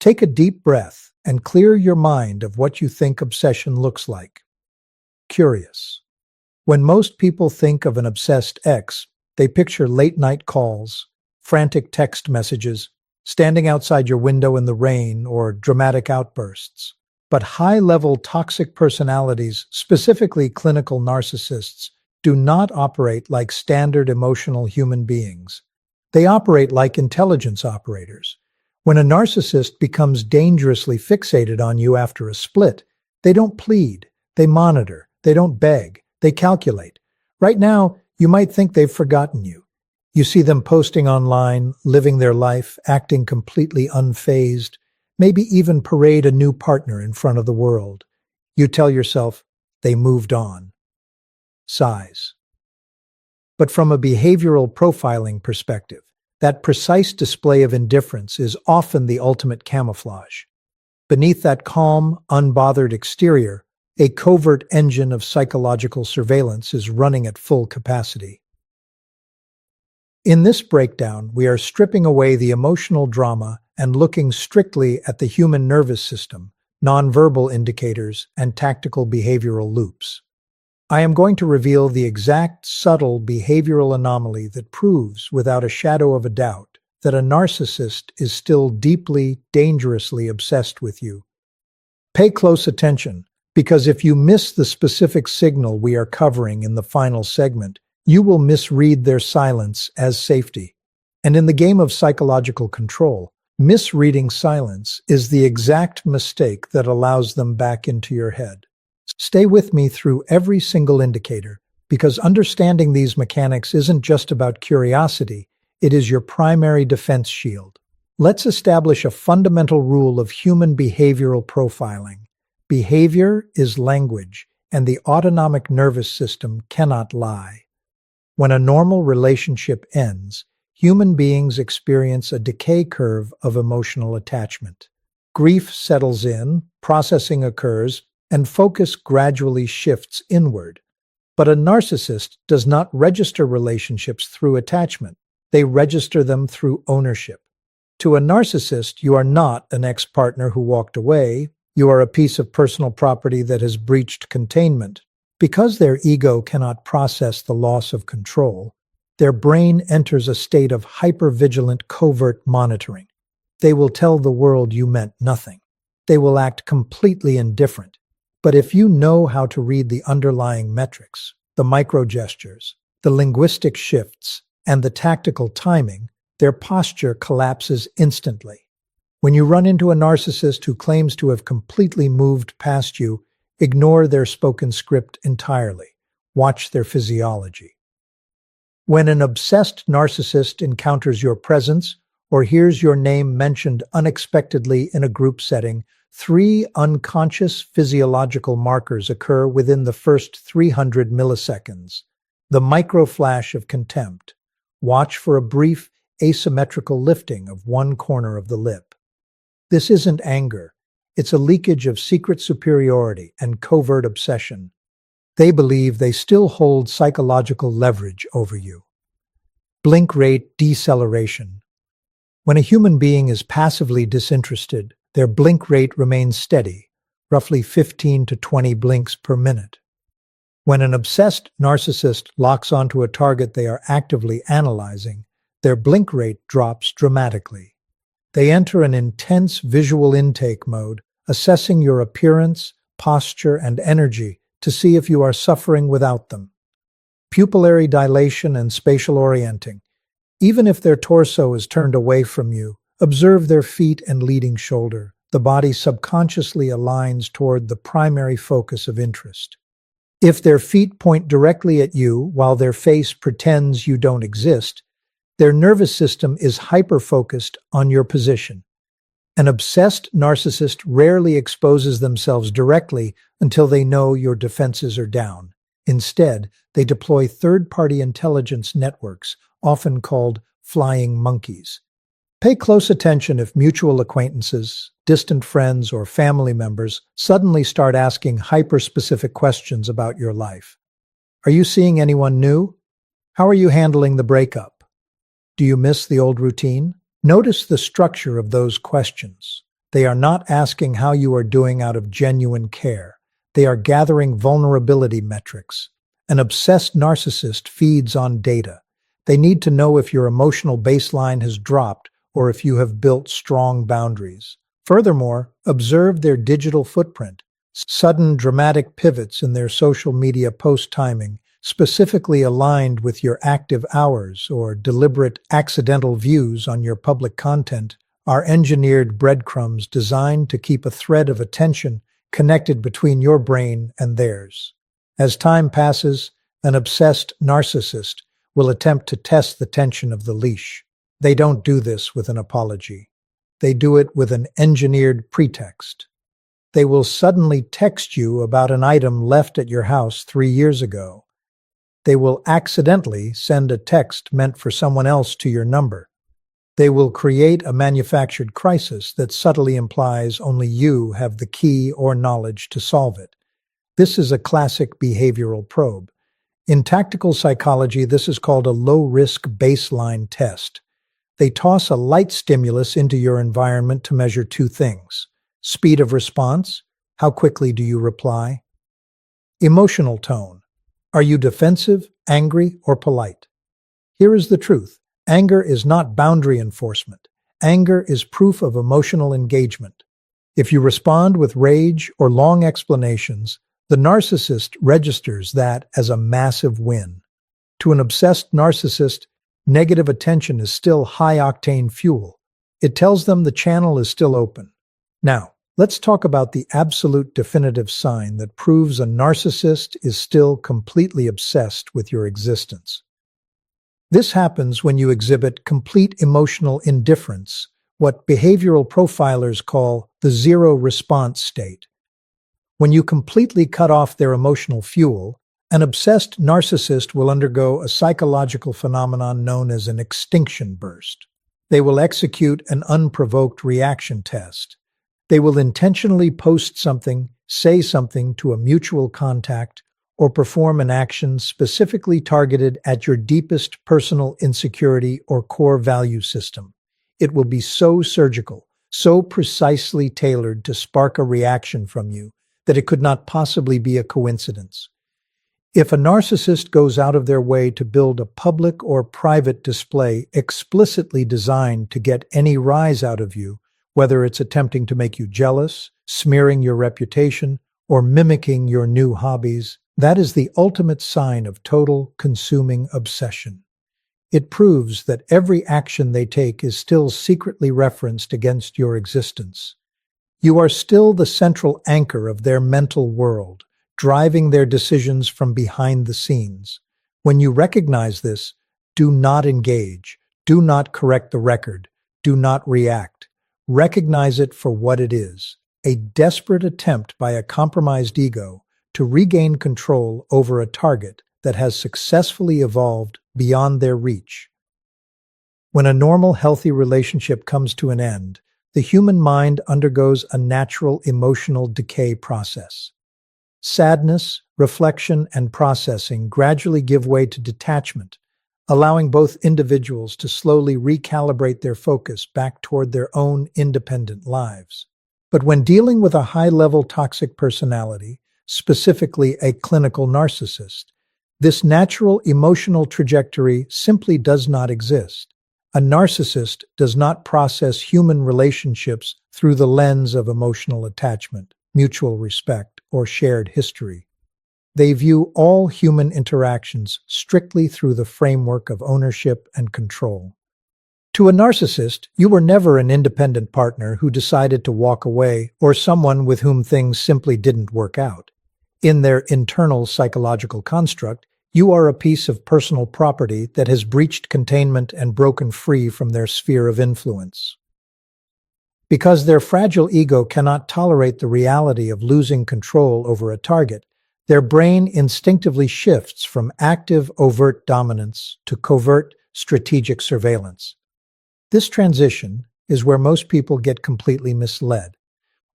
Take a deep breath and clear your mind of what you think obsession looks like. Curious. When most people think of an obsessed ex, they picture late-night calls, frantic text messages, standing outside your window in the rain, or dramatic outbursts. But high-level toxic personalities, specifically clinical narcissists, do not operate like standard emotional human beings. They operate like intelligence operators. When a narcissist becomes dangerously fixated on you after a split, they don't plead, they monitor, they don't beg, they calculate. Right now, you might think they've forgotten you. You see them posting online, living their life, acting completely unfazed, maybe even parade a new partner in front of the world. You tell yourself, they moved on. Sighs. But from a behavioral profiling perspective, that precise display of indifference is often the ultimate camouflage. Beneath that calm, unbothered exterior, a covert engine of psychological surveillance is running at full capacity. In this breakdown, we are stripping away the emotional drama and looking strictly at the human nervous system, nonverbal indicators, and tactical behavioral loops. I am going to reveal the exact subtle behavioral anomaly that proves, without a shadow of a doubt, that a narcissist is still deeply, dangerously obsessed with you. Pay close attention, because if you miss the specific signal we are covering in the final segment, you will misread their silence as safety. And in the game of psychological control, misreading silence is the exact mistake that allows them back into your head. Stay with me through every single indicator, because understanding these mechanics isn't just about curiosity, it is your primary defense shield. Let's establish a fundamental rule of human behavioral profiling. Behavior is language, and the autonomic nervous system cannot lie. When a normal relationship ends, human beings experience a decay curve of emotional attachment. Grief settles in, processing occurs, and focus gradually shifts inward. But a narcissist does not register relationships through attachment. They register them through ownership. To a narcissist, you are not an ex-partner who walked away. You are a piece of personal property that has breached containment. Because their ego cannot process the loss of control, their brain enters a state of hypervigilant covert monitoring. They will tell the world you meant nothing. They will act completely indifferent. But if you know how to read the underlying metrics, the micro-gestures, the linguistic shifts, and the tactical timing, their posture collapses instantly. When you run into a narcissist who claims to have completely moved past you, ignore their spoken script entirely. Watch their physiology. When an obsessed narcissist encounters your presence or hears your name mentioned unexpectedly in a group setting, 3 unconscious physiological markers occur within the first 300 milliseconds. The microflash of contempt. Watch for a brief, asymmetrical lifting of one corner of the lip. This isn't anger. It's a leakage of secret superiority and covert obsession. They believe they still hold psychological leverage over you. Blink rate deceleration. When a human being is passively disinterested, their blink rate remains steady, roughly 15 to 20 blinks per minute. When an obsessed narcissist locks onto a target they are actively analyzing, their blink rate drops dramatically. They enter an intense visual intake mode, assessing your appearance, posture, and energy to see if you are suffering without them. Pupillary dilation and spatial orienting. Even if their torso is turned away from you, observe their feet and leading shoulder. The body subconsciously aligns toward the primary focus of interest. If their feet point directly at you while their face pretends you don't exist, their nervous system is hyper-focused on your position. An obsessed narcissist rarely exposes themselves directly until they know your defenses are down. Instead, they deploy third-party intelligence networks, often called flying monkeys. Pay close attention if mutual acquaintances, distant friends, or family members suddenly start asking hyper-specific questions about your life. Are you seeing anyone new? How are you handling the breakup? Do you miss the old routine? Notice the structure of those questions. They are not asking how you are doing out of genuine care. They are gathering vulnerability metrics. An obsessed narcissist feeds on data. They need to know if your emotional baseline has dropped or if you have built strong boundaries. Furthermore, observe their digital footprint. Sudden dramatic pivots in their social media post timing, specifically aligned with your active hours, or deliberate accidental views on your public content, are engineered breadcrumbs designed to keep a thread of attention connected between your brain and theirs. As time passes, an obsessed narcissist will attempt to test the tension of the leash. They don't do this with an apology. They do it with an engineered pretext. They will suddenly text you about an item left at your house 3 years ago. They will accidentally send a text meant for someone else to your number. They will create a manufactured crisis that subtly implies only you have the key or knowledge to solve it. This is a classic behavioral probe. In tactical psychology, this is called a low-risk baseline test. They toss a light stimulus into your environment to measure 2 things: speed of response, how quickly do you reply? Emotional tone, are you defensive, angry, or polite? Here is the truth. Anger is not boundary enforcement. Anger is proof of emotional engagement. If you respond with rage or long explanations, the narcissist registers that as a massive win. To an obsessed narcissist, negative attention is still high-octane fuel. It tells them the channel is still open. Now, let's talk about the absolute definitive sign that proves a narcissist is still completely obsessed with your existence. This happens when you exhibit complete emotional indifference, what behavioral profilers call the zero response state. When you completely cut off their emotional fuel, an obsessed narcissist will undergo a psychological phenomenon known as an extinction burst. They will execute an unprovoked reaction test. They will intentionally post something, say something to a mutual contact, or perform an action specifically targeted at your deepest personal insecurity or core value system. It will be so surgical, so precisely tailored to spark a reaction from you that it could not possibly be a coincidence. If a narcissist goes out of their way to build a public or private display explicitly designed to get any rise out of you, whether it's attempting to make you jealous, smearing your reputation, or mimicking your new hobbies, that is the ultimate sign of total consuming obsession. It proves that every action they take is still secretly referenced against your existence. You are still the central anchor of their mental world, driving their decisions from behind the scenes. When you recognize this, do not engage, do not correct the record, do not react. Recognize it for what it is, a desperate attempt by a compromised ego to regain control over a target that has successfully evolved beyond their reach. When a normal, healthy relationship comes to an end, the human mind undergoes a natural emotional decay process. Sadness, reflection, and processing gradually give way to detachment, allowing both individuals to slowly recalibrate their focus back toward their own independent lives. But when dealing with a high-level toxic personality, specifically a clinical narcissist, this natural emotional trajectory simply does not exist. A narcissist does not process human relationships through the lens of emotional attachment, mutual respect, or shared history. They view all human interactions strictly through the framework of ownership and control. To a narcissist, you were never an independent partner who decided to walk away or someone with whom things simply didn't work out. In their internal psychological construct, you are a piece of personal property that has breached containment and broken free from their sphere of influence. Because their fragile ego cannot tolerate the reality of losing control over a target, their brain instinctively shifts from active, overt dominance to covert, strategic surveillance. This transition is where most people get completely misled.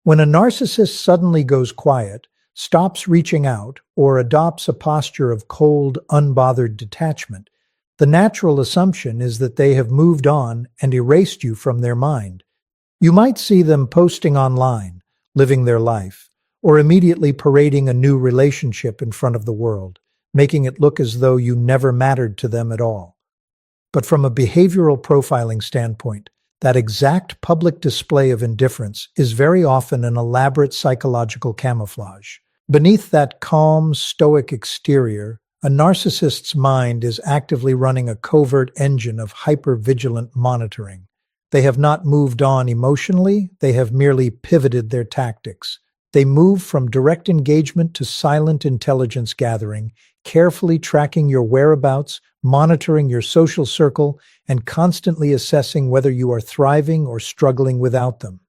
When a narcissist suddenly goes quiet, stops reaching out, or adopts a posture of cold, unbothered detachment, the natural assumption is that they have moved on and erased you from their mind. You might see them posting online, living their life, or immediately parading a new relationship in front of the world, making it look as though you never mattered to them at all. But from a behavioral profiling standpoint, that exact public display of indifference is very often an elaborate psychological camouflage. Beneath that calm, stoic exterior, a narcissist's mind is actively running a covert engine of hyper-vigilant monitoring. They have not moved on emotionally, they have merely pivoted their tactics. They move from direct engagement to silent intelligence gathering, carefully tracking your whereabouts, monitoring your social circle, and constantly assessing whether you are thriving or struggling without them.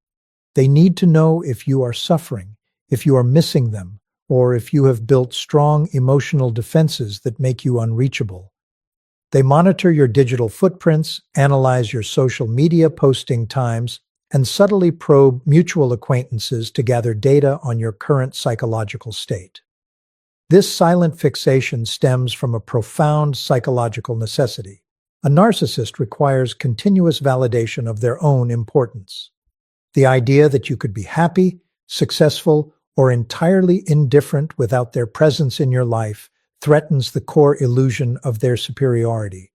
They need to know if you are suffering, if you are missing them, or if you have built strong emotional defenses that make you unreachable. They monitor your digital footprints, analyze your social media posting times, and subtly probe mutual acquaintances to gather data on your current psychological state. This silent fixation stems from a profound psychological necessity. A narcissist requires continuous validation of their own importance. The idea that you could be happy, successful, or entirely indifferent without their presence in your life threatens the core illusion of their superiority.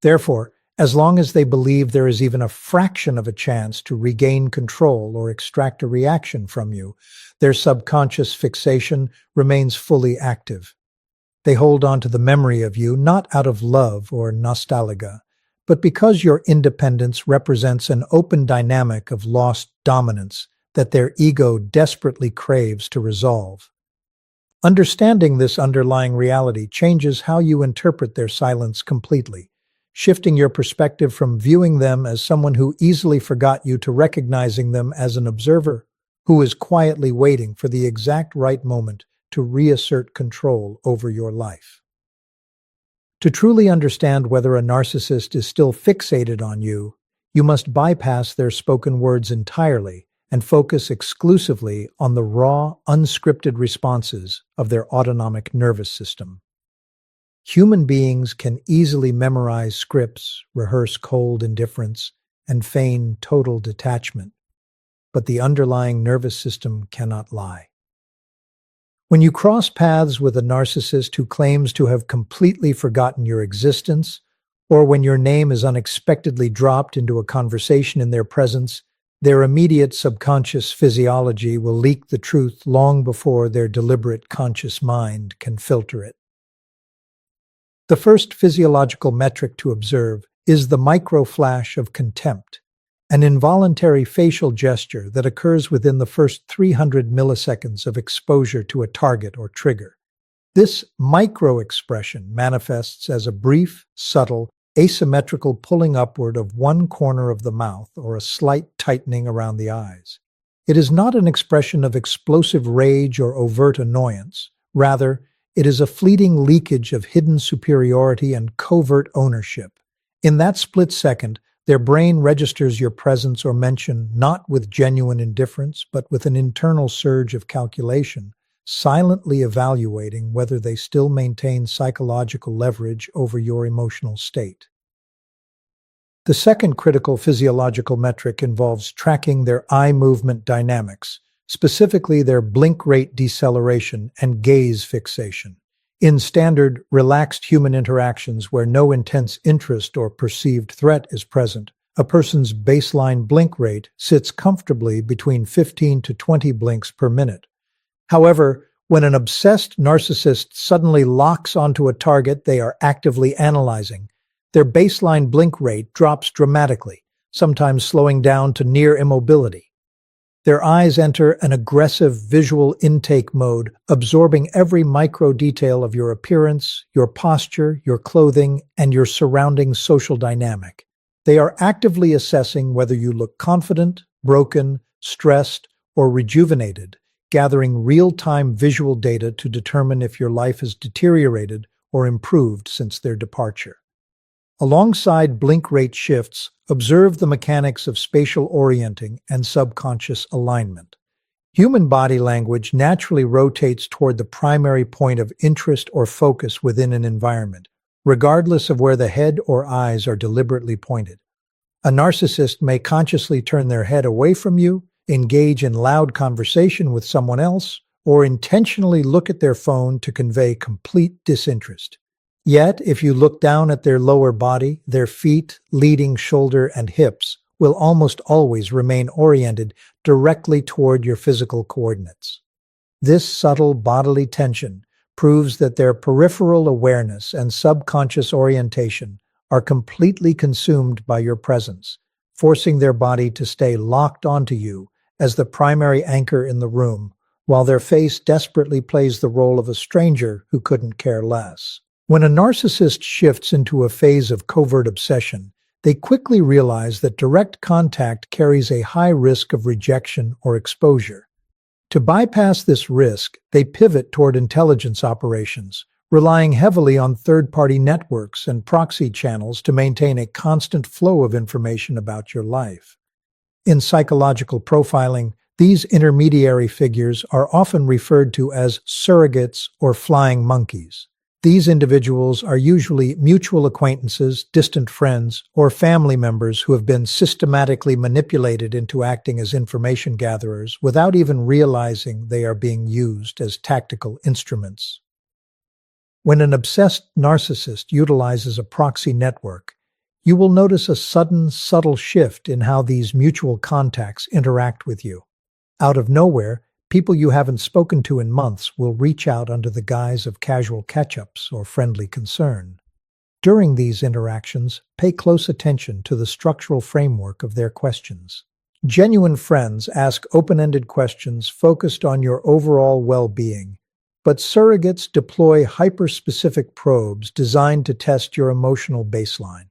Therefore, as long as they believe there is even a fraction of a chance to regain control or extract a reaction from you, their subconscious fixation remains fully active. They hold on to the memory of you not out of love or nostalgia, but because your independence represents an open dynamic of lost dominance that their ego desperately craves to resolve. Understanding this underlying reality changes how you interpret their silence completely, shifting your perspective from viewing them as someone who easily forgot you to recognizing them as an observer who is quietly waiting for the exact right moment to reassert control over your life. To truly understand whether a narcissist is still fixated on you, you must bypass their spoken words entirely and focus exclusively on the raw, unscripted responses of their autonomic nervous system. Human beings can easily memorize scripts, rehearse cold indifference, and feign total detachment, but the underlying nervous system cannot lie. When you cross paths with a narcissist who claims to have completely forgotten your existence, or when your name is unexpectedly dropped into a conversation in their presence, their immediate subconscious physiology will leak the truth long before their deliberate conscious mind can filter it. The first physiological metric to observe is the microflash of contempt, an involuntary facial gesture that occurs within the first 300 milliseconds of exposure to a target or trigger. This micro-expression manifests as a brief, subtle, asymmetrical pulling upward of one corner of the mouth or a slight tightening around the eyes. It is not an expression of explosive rage or overt annoyance. Rather, it is a fleeting leakage of hidden superiority and covert ownership. In that split second, their brain registers your presence or mention not with genuine indifference, but with an internal surge of calculation, silently evaluating whether they still maintain psychological leverage over your emotional state. The second critical physiological metric involves tracking their eye movement dynamics, specifically their blink rate deceleration and gaze fixation. In standard, relaxed human interactions where no intense interest or perceived threat is present, a person's baseline blink rate sits comfortably between 15 to 20 blinks per minute. However, when an obsessed narcissist suddenly locks onto a target they are actively analyzing, their baseline blink rate drops dramatically, sometimes slowing down to near immobility. Their eyes enter an aggressive visual intake mode, absorbing every micro detail of your appearance, your posture, your clothing, and your surrounding social dynamic. They are actively assessing whether you look confident, broken, stressed, or rejuvenated, gathering real-time visual data to determine if your life has deteriorated or improved since their departure. Alongside blink rate shifts, observe the mechanics of spatial orienting and subconscious alignment. Human body language naturally rotates toward the primary point of interest or focus within an environment, regardless of where the head or eyes are deliberately pointed. A narcissist may consciously turn their head away from you, engage in loud conversation with someone else, or intentionally look at their phone to convey complete disinterest. Yet, if you look down at their lower body, their feet, leading shoulder, and hips will almost always remain oriented directly toward your physical coordinates. This subtle bodily tension proves that their peripheral awareness and subconscious orientation are completely consumed by your presence, forcing their body to stay locked onto you as the primary anchor in the room, while their face desperately plays the role of a stranger who couldn't care less. When a narcissist shifts into a phase of covert obsession, they quickly realize that direct contact carries a high risk of rejection or exposure. To bypass this risk, they pivot toward intelligence operations, relying heavily on third-party networks and proxy channels to maintain a constant flow of information about your life. In psychological profiling, these intermediary figures are often referred to as surrogates or flying monkeys. These individuals are usually mutual acquaintances, distant friends, or family members who have been systematically manipulated into acting as information gatherers without even realizing they are being used as tactical instruments. When an obsessed narcissist utilizes a proxy network, you will notice a sudden, subtle shift in how these mutual contacts interact with you. Out of nowhere, people you haven't spoken to in months will reach out under the guise of casual catch-ups or friendly concern. During these interactions, pay close attention to the structural framework of their questions. Genuine friends ask open-ended questions focused on your overall well-being, but surrogates deploy hyper-specific probes designed to test your emotional baseline.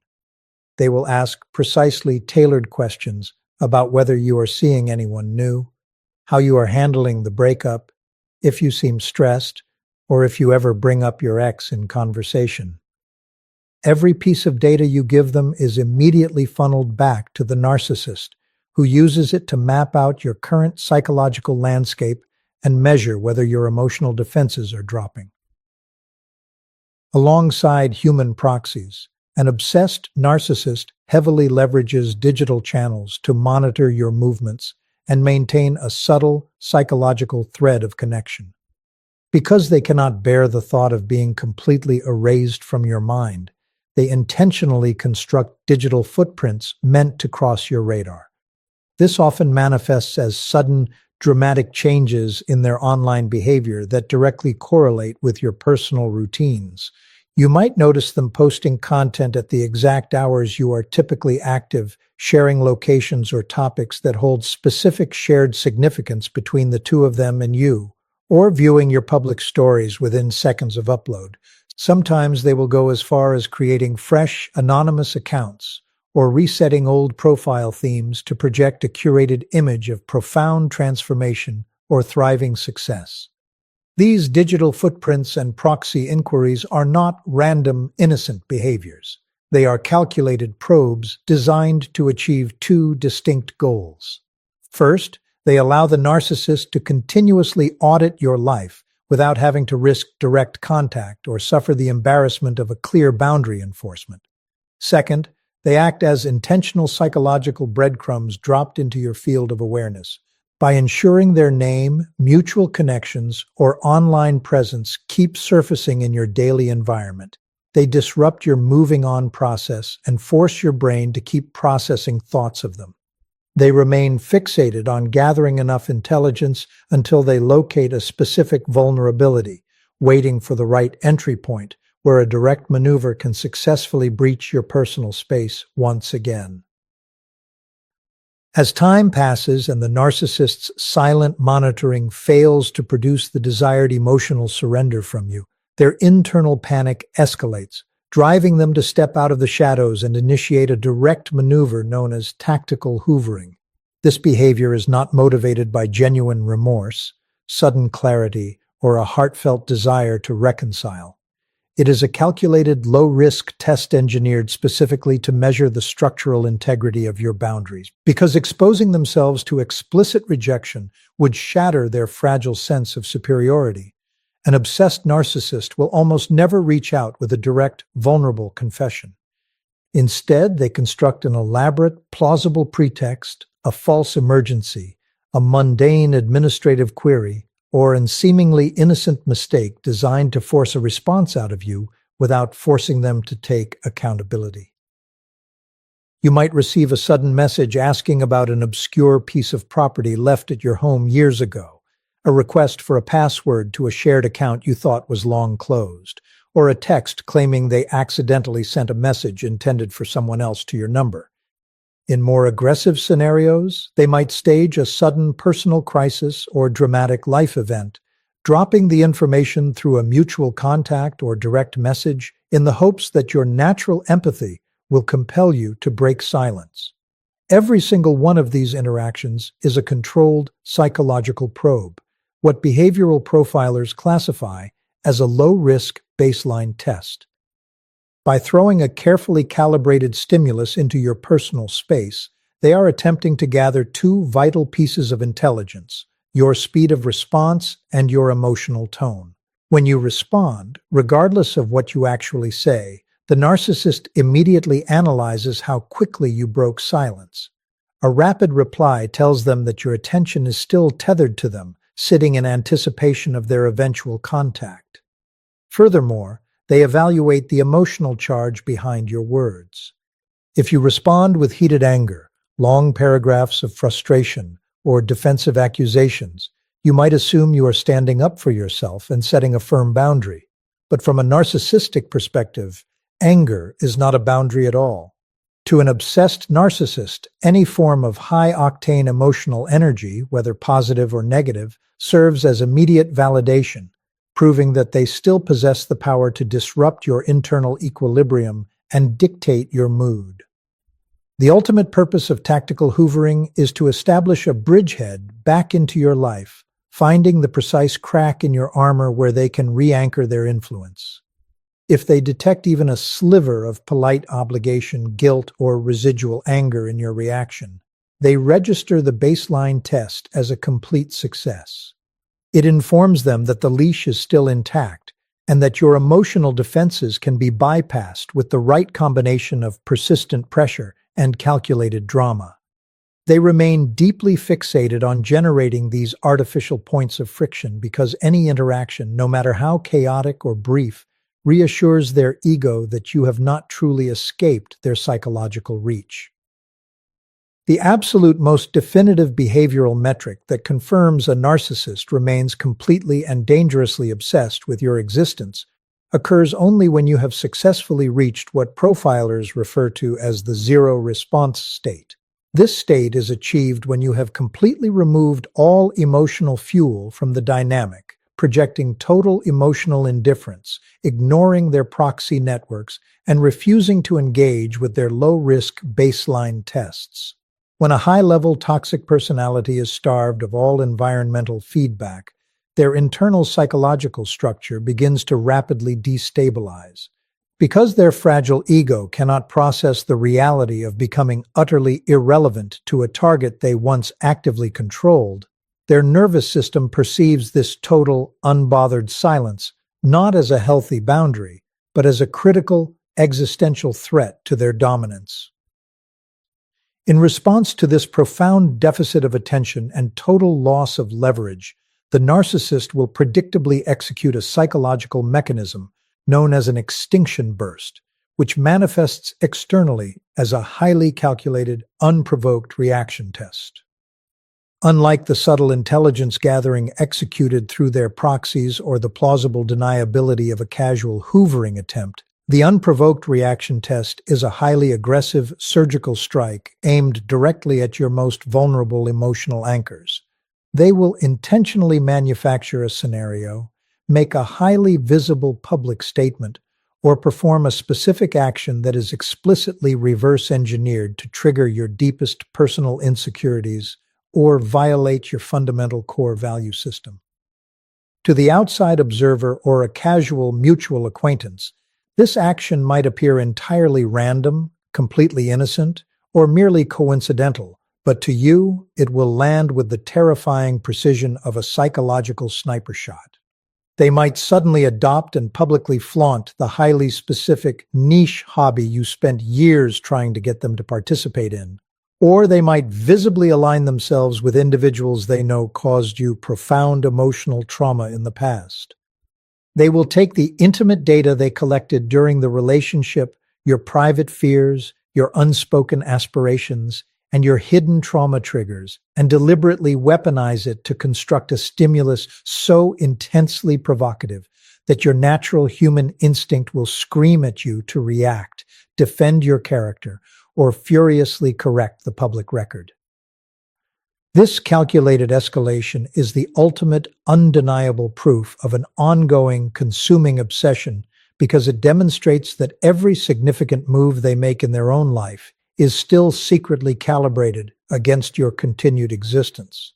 They will ask precisely tailored questions about whether you are seeing anyone new, how you are handling the breakup, if you seem stressed, or if you ever bring up your ex in conversation. Every piece of data you give them is immediately funneled back to the narcissist, who uses it to map out your current psychological landscape and measure whether your emotional defenses are dropping. Alongside human proxies, an obsessed narcissist heavily leverages digital channels to monitor your movements and maintain a subtle psychological thread of connection. Because they cannot bear the thought of being completely erased from your mind, they intentionally construct digital footprints meant to cross your radar. This often manifests as sudden, dramatic changes in their online behavior that directly correlate with your personal routines. You might notice them posting content at the exact hours you are typically active, sharing locations or topics that hold specific shared significance between the two of them and you, or viewing your public stories within seconds of upload. Sometimes they will go as far as creating fresh, anonymous accounts, or resetting old profile themes to project a curated image of profound transformation or thriving success. These digital footprints and proxy inquiries are not random, innocent behaviors. They are calculated probes designed to achieve two distinct goals. First, they allow the narcissist to continuously audit your life without having to risk direct contact or suffer the embarrassment of a clear boundary enforcement. Second, they act as intentional psychological breadcrumbs dropped into your field of awareness. By ensuring their name, mutual connections, or online presence keep surfacing in your daily environment, they disrupt your moving on process and force your brain to keep processing thoughts of them. They remain fixated on gathering enough intelligence until they locate a specific vulnerability, waiting for the right entry point where a direct maneuver can successfully breach your personal space once again. As time passes and the narcissist's silent monitoring fails to produce the desired emotional surrender from you, their internal panic escalates, driving them to step out of the shadows and initiate a direct maneuver known as tactical hoovering. This behavior is not motivated by genuine remorse, sudden clarity, or a heartfelt desire to reconcile. It is a calculated, low-risk test engineered specifically to measure the structural integrity of your boundaries, because exposing themselves to explicit rejection would shatter their fragile sense of superiority. An obsessed narcissist will almost never reach out with a direct, vulnerable confession. Instead, they construct an elaborate, plausible pretext, a false emergency, a mundane administrative query, or a seemingly innocent mistake designed to force a response out of you without forcing them to take accountability. You might receive a sudden message asking about an obscure piece of property left at your home years ago, a request for a password to a shared account you thought was long closed, or a text claiming they accidentally sent a message intended for someone else to your number. In more aggressive scenarios, they might stage a sudden personal crisis or dramatic life event, dropping the information through a mutual contact or direct message in the hopes that your natural empathy will compel you to break silence. Every single one of these interactions is a controlled psychological probe, what behavioral profilers classify as a low-risk baseline test. By throwing a carefully calibrated stimulus into your personal space, they are attempting to gather two vital pieces of intelligence: your speed of response and your emotional tone. When you respond, regardless of what you actually say, the narcissist immediately analyzes how quickly you broke silence. A rapid reply tells them that your attention is still tethered to them, sitting in anticipation of their eventual contact. Furthermore, they evaluate the emotional charge behind your words. If you respond with heated anger, long paragraphs of frustration, or defensive accusations, you might assume you are standing up for yourself and setting a firm boundary. But from a narcissistic perspective, anger is not a boundary at all. To an obsessed narcissist, any form of high-octane emotional energy, whether positive or negative, serves as immediate validation, proving that they still possess the power to disrupt your internal equilibrium and dictate your mood. The ultimate purpose of tactical hoovering is to establish a bridgehead back into your life, finding the precise crack in your armor where they can re-anchor their influence. If they detect even a sliver of polite obligation, guilt, or residual anger in your reaction, they register the baseline test as a complete success. It informs them that the leash is still intact and that your emotional defenses can be bypassed with the right combination of persistent pressure and calculated drama. They remain deeply fixated on generating these artificial points of friction because any interaction, no matter how chaotic or brief, reassures their ego that you have not truly escaped their psychological reach. The absolute most definitive behavioral metric that confirms a narcissist remains completely and dangerously obsessed with your existence occurs only when you have successfully reached what profilers refer to as the zero response state. This state is achieved when you have completely removed all emotional fuel from the dynamic, projecting total emotional indifference, ignoring their proxy networks, and refusing to engage with their low-risk baseline tests. When a high-level toxic personality is starved of all environmental feedback, their internal psychological structure begins to rapidly destabilize. Because their fragile ego cannot process the reality of becoming utterly irrelevant to a target they once actively controlled, their nervous system perceives this total, unbothered silence not as a healthy boundary, but as a critical, existential threat to their dominance. In response to this profound deficit of attention and total loss of leverage, the narcissist will predictably execute a psychological mechanism known as an extinction burst, which manifests externally as a highly calculated, unprovoked reaction test. Unlike the subtle intelligence gathering executed through their proxies or the plausible deniability of a casual hoovering attempt, the unprovoked reaction test is a highly aggressive surgical strike aimed directly at your most vulnerable emotional anchors. They will intentionally manufacture a scenario, make a highly visible public statement, or perform a specific action that is explicitly reverse-engineered to trigger your deepest personal insecurities or violate your fundamental core value system. To the outside observer or a casual mutual acquaintance, this action might appear entirely random, completely innocent, or merely coincidental, but to you, it will land with the terrifying precision of a psychological sniper shot. They might suddenly adopt and publicly flaunt the highly specific niche hobby you spent years trying to get them to participate in. Or they might visibly align themselves with individuals they know caused you profound emotional trauma in the past. They will take the intimate data they collected during the relationship, your private fears, your unspoken aspirations, and your hidden trauma triggers, and deliberately weaponize it to construct a stimulus so intensely provocative that your natural human instinct will scream at you to react, defend your character, or furiously correct the public record. This calculated escalation is the ultimate, undeniable proof of an ongoing, consuming obsession because it demonstrates that every significant move they make in their own life is still secretly calibrated against your continued existence.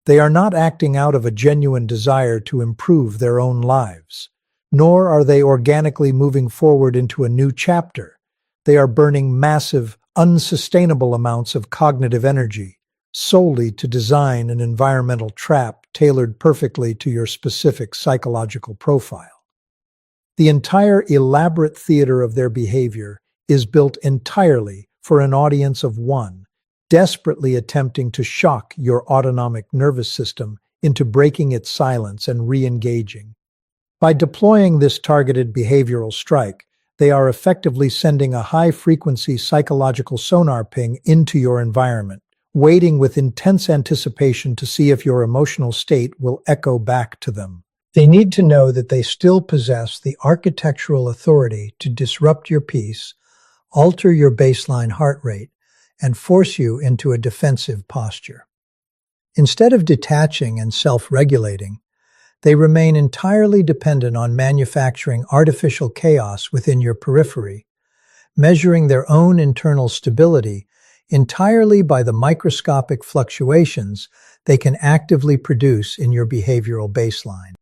They are not acting out of a genuine desire to improve their own lives, nor are they organically moving forward into a new chapter. They are burning massive, unsustainable amounts of cognitive energy solely to design an environmental trap tailored perfectly to your specific psychological profile. The entire elaborate theater of their behavior is built entirely for an audience of one, desperately attempting to shock your autonomic nervous system into breaking its silence and re-engaging. By deploying this targeted behavioral strike, they are effectively sending a high-frequency psychological sonar ping into your environment, waiting with intense anticipation to see if your emotional state will echo back to them. They need to know that they still possess the architectural authority to disrupt your peace, alter your baseline heart rate, and force you into a defensive posture. Instead of detaching and self-regulating, they remain entirely dependent on manufacturing artificial chaos within your periphery, measuring their own internal stability entirely by the microscopic fluctuations they can actively produce in your behavioral baseline.